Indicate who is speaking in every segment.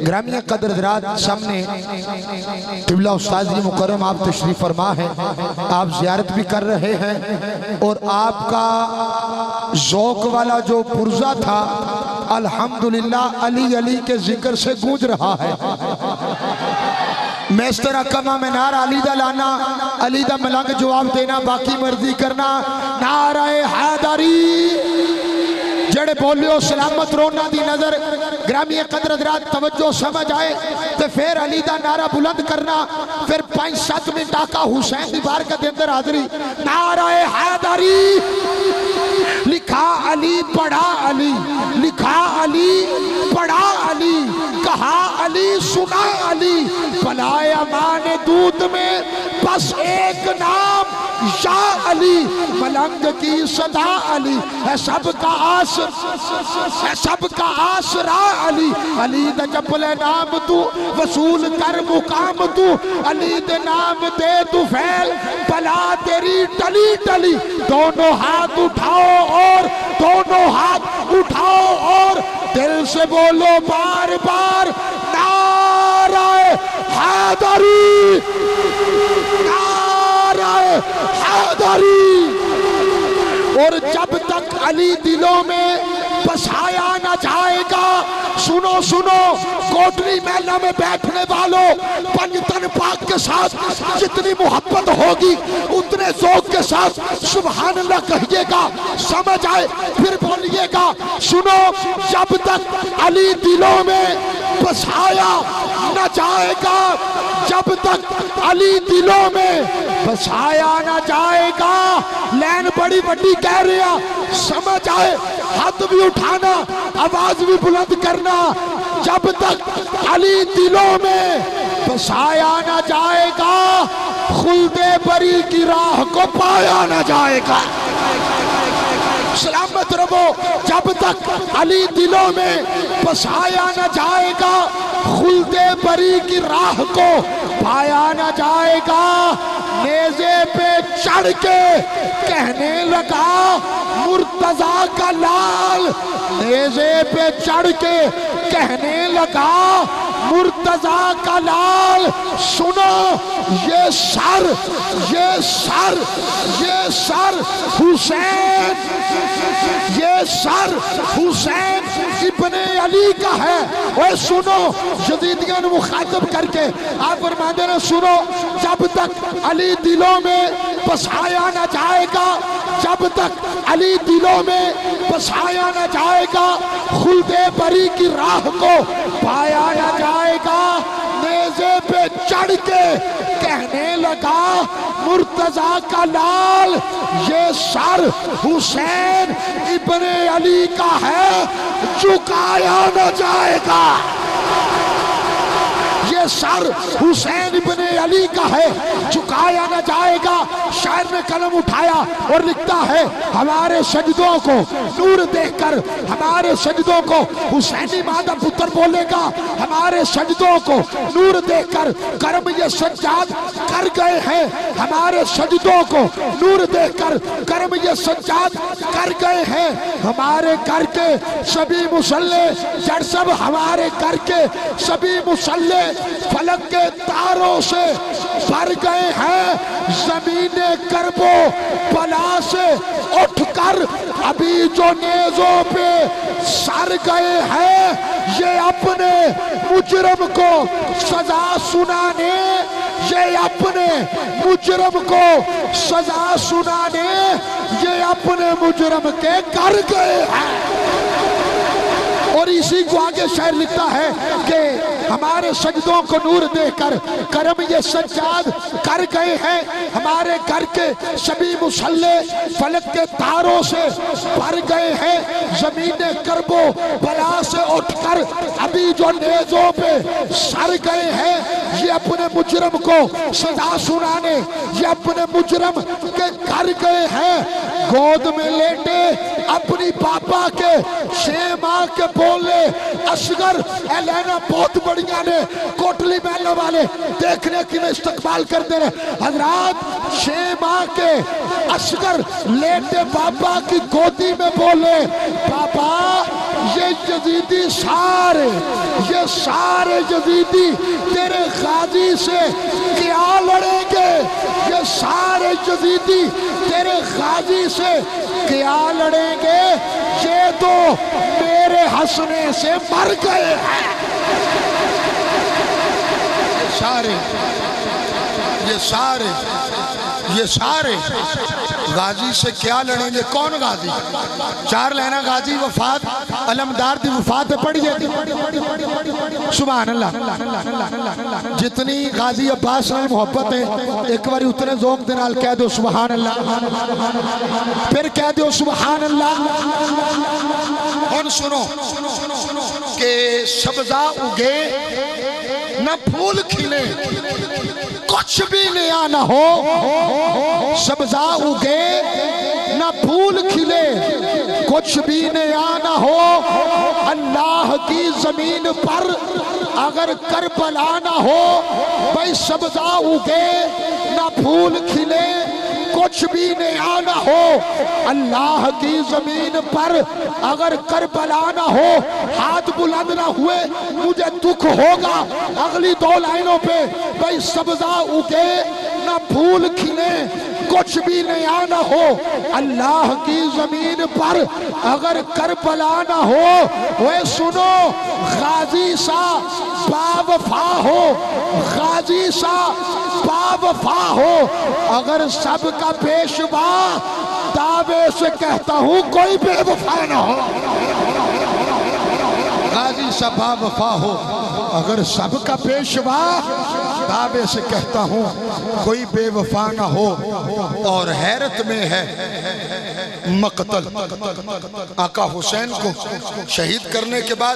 Speaker 1: گرامی قدر حضرات سامنے قبلہ استاذ مکرم آپ تشریف فرما ہے، آپ زیارت بھی کر رہے ہیں اور آپ کا ذوق والا جو پرزہ تھا الحمدللہ علی علی کے ذکر سے گونج رہا ہے۔ میں اس طرح کما میں نعرہ علی دا لانا، علی دا ملنگ جواب دینا، باقی مرضی کرنا۔ نعرہ حیدری جڑے بولیو سلامت رونا دی نظر، گرامی قدر حضرات توجہ سمجھ آئے تو پھر علی دا نعرہ بلند کرنا، پھر 5-7 منٹ آقا حسین دی بارگاہ دے اندر حاضری۔ نعرہ حیدری، لکھا علی پڑھا علی، لکھا علی پڑھا علی، کہا علی سنا علی، بلائے امان دودھ میں بس ایک نام یا علی، ملنگ کی صدا علی، ہے سب کا آسر، ہے سب کا آسرا علی، علی دا جبل نام تو وصول کر مقام تو، علی دے نام دے تو فیل بلا تیری ٹلی ٹلی، دونوں ہاتھ اٹھاؤ اور دونوں ہاتھ اٹھاؤ اور دل سے بولو بار بار نعرہ حیدری، نعرہ حیدری۔ اور جب تک علی دلوں میں بسایا نہ جائے گا، سنو سنو کوٹلی محلہ میں بیٹھنے والوں، پنجتن پاک کے ساتھ جتنی محبت ہوگی اتنے ذوق کے ساتھ سبحان اللہ کہیے گا، سمجھ آئے پھر بولیے گا۔ سنو، جب تک علی دلوں میں بسایا نہ جائے گا، جب تک علی دلوں میں بسایا نہ جائے گا، لین بڑی بڑی کہہ رہے ہیں، سمجھ آئے، ہاتھ بھی اٹھانا، آواز بھی بلند کرنا۔ جب تک علی دلوں میں بسایا نہ جائے گا، خلد بری کی راہ کو پایا نہ جائے گا۔ سلامت رہو، جب تک علی دلوں میں بسایا نہ جائے گا، خلد بری کی راہ کو پایا نہ جائے گا۔ نیزے پہ چڑھ کے کہنے لگا مرتضیٰ کا لال، نیزے پہ چڑھ کے کہنے لگا مرتضیٰ کا لال، سنو یہ سر، یہ سر، یہ سر حسین، یہ سر حسین ابن علی کا ہے۔ اور سنو یزیدیوں نے مخاطب کر کے آپ فرماتے ہیں، سنو جب تک علی دلوں میں بسایا نہ جائے گا، جب تک علی دلوں میں بسایا نہ جائے گا، خلد بری کی راہ کو پایا نہ جائے گا۔ نیزے پہ چڑھ کے کہنے لگا مرتضیٰ کا لال، یہ سر حسین ابن علی کا ہے، جھکایا نہ جائے گا۔ یہ سر حسین ابن علی کا ہے، جھکایا نہ جائے گا۔ شاعر نے قلم اٹھایا اور لکھتا ہے، ہمارے سجدوں کو نور دیکھ کر، ہمارے سجدوں کو حسینی مادہ پتر بولے گا، ہمارے سجدوں کو نور دیکھ کر کرم یہ سجاد کر گئے ہیں، ہمارے سجدوں کو نور دیکھ کر کرم یہ سجاد کر گئے ہیں، ہمارے گھر کے سبھی مصلے جڑ سب ہمارے گھر کے سبھی مصلے فلک کے تاروں سے بھر گئے ہیں، زمین کرب و بلا سے اٹھ کر ابھی جو نیزوں پہ سر گئے ہیں، یہ اپنے مجرم کو سزا سنانے، یہ اپنے مجرم کو سزا سنانے، یہ اپنے مجرم کے گھر گئے ہیں۔ اور اسی کو آگے شاعر لکھتا ہے کہ ہمارے سجدوں کو نور دے کر کرم یہ سجاد کر گئے ہیں، ہمارے گھر کے سبھی مصلے فلک کے تاروں سے بھر گئے ہیں، زمین کرب و بلا سے اٹھ کر ابھی جو نیزوں پہ سر گئے ہیں، یہ اپنے مجرم کو سزا سنانے، یہ اپنے مجرم کے گھر گئے ہیں۔ گود میں لیٹے اپنی پاپا کے 6 ماہ کے بولے اصغر ایلینا بہت بڑیاں نے کوٹلی محلہ والے دیکھنے کی میں استقبال کرتے رہے۔ حضرات 6 ماہ کے اصغر لیٹے پاپا کی گودی میں بولے، پاپا یہ یزیدی سارے، یہ سارے یزیدی تیرے غازی سے کیا لڑیں گے؟ یہ سارے یزیدی تیرے غازی سے کیا لڑیں گے؟ یہ تو میرے ہنسنے سے مر گئے ہیں۔ یہ سارے غازی سے کیا لڑیں گے؟ کون غازی؟ چار لینا غازی وفات علمدار دی وفات پڑی جاتی۔ سبحان اللہ۔ جتنی غازی عباس نال محبت ہے ایک باری اتنے ذوق دے نال کہہ دو سبحان اللہ، پھر کہہ دو سبحان اللہ۔ اور سنو کہ سبزہ اگے نہ پھول کھلے، کچھ بھی نیا نہ ہو، سبزہ اگے نہ پھول کھلے، کچھ بھی نیا نہ ہو، اللہ کی زمین پر اگر کربلا نہ ہو، بھئی سبزہ اگے نہ پھول کھلے، کچھ بھی نیا نہ ہو، اللہ کی زمین پر اگر کربلا نہ ہو، ہاتھ بلند نہ ہوئے مجھے دکھ ہوگا۔ اگلی دو لائنوں پہ بھئی سبزہ اگے نہ پھول کھلے، کچھ بھی نیا نہ ہو، اللہ کی زمین پر اگر کربلا نہ ہو۔ وہ سنو غازی سا باوفا ہو، غازی سا باوفا ہو، اگر سب کا پیشوا دعوے سے کہتا ہوں کوئی بے وفا نہ ہو۔ غازی سا باوفا ہو، اگر سب کا پیشوا دعوے سے کہتا ہوں کوئی بے وفا نہ ہو۔ اور حیرت میں ہے مقتل، آقا حسین کو شہید کرنے کے بعد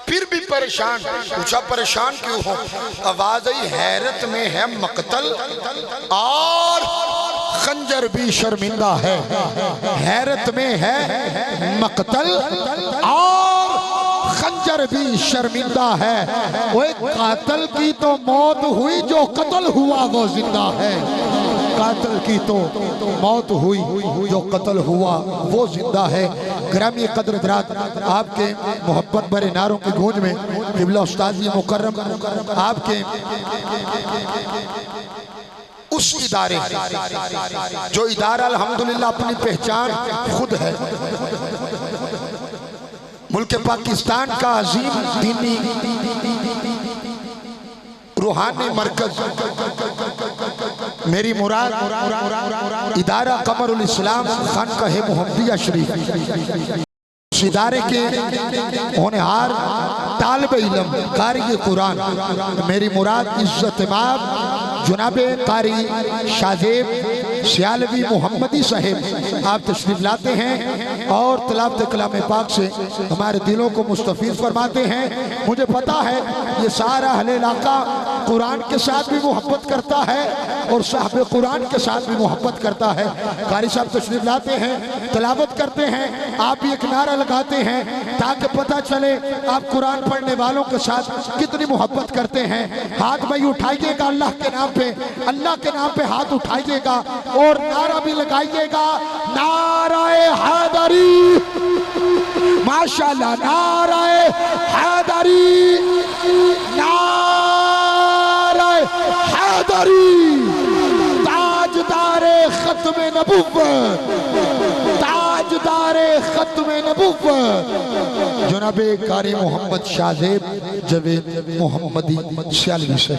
Speaker 1: پھر بھی پریشان، پوچھا پریشان کیوں ہو؟ آواز آئی حیرت میں ہے مقتل اور خنجر بھی شرمندہ ہے۔ حیرت میں ہے مقتل اور خنجر بھی شرمندہ ہے۔ وہ قاتل کی تو موت ہوئی، جو قتل ہوا وہ زندہ ہے۔ قاتل کی تو موت ہوئی، جو قتل ہوا وہ زندہ ہے۔ گرامی قدر حضرات، آپ کے محبت بھرے نعروں کی گونج میں قبلہ استاذی مکرم آپ کے اس ادارے جو ادارہ الحمدللہ اپنی پہچان خود ہے، ملک پاکستان کا عظیم دینی روحانی مرکز میری مراد ادارہ قمر الاسلام خانقاہ محمدیہ شریف، اس ادارے کے ہونہار طالب علم قاری قرآن میری مراد عزت امام جناب قاری شاذیب سیالوی محمدی صاحب آپ تشریف لاتے ہیں اور تلاوت کلام پاک سے ہمارے دلوں کو مستفیض فرماتے ہیں۔ مجھے پتا ہے یہ سارا اہل علاقہ قرآن کے ساتھ بھی محبت کرتا ہے اور صاحب قرآن کے ساتھ بھی محبت کرتا ہے۔ قاری صاحب تشریف لاتے ہیں، تلاوت کرتے ہیں، آپ بھی ایک نعرہ لگاتے ہیں تاکہ پتہ چلے آپ قرآن پڑھنے والوں کے ساتھ کتنی محبت کرتے ہیں۔ ہاتھ بھائی اٹھائیے گا اللہ کے نام پہ، اللہ کے نام پہ ہاتھ اٹھائیے گا اور نعرہ بھی لگائیے گا، نعرہ حیدری، ماشاءاللہ نعرہ حیدری، نعرہ حیدری، تاجدار ختم نبوت، تاجدار ختم نبوت جناب قاری محمد شاذیب جاوید محمدی سیالوی سے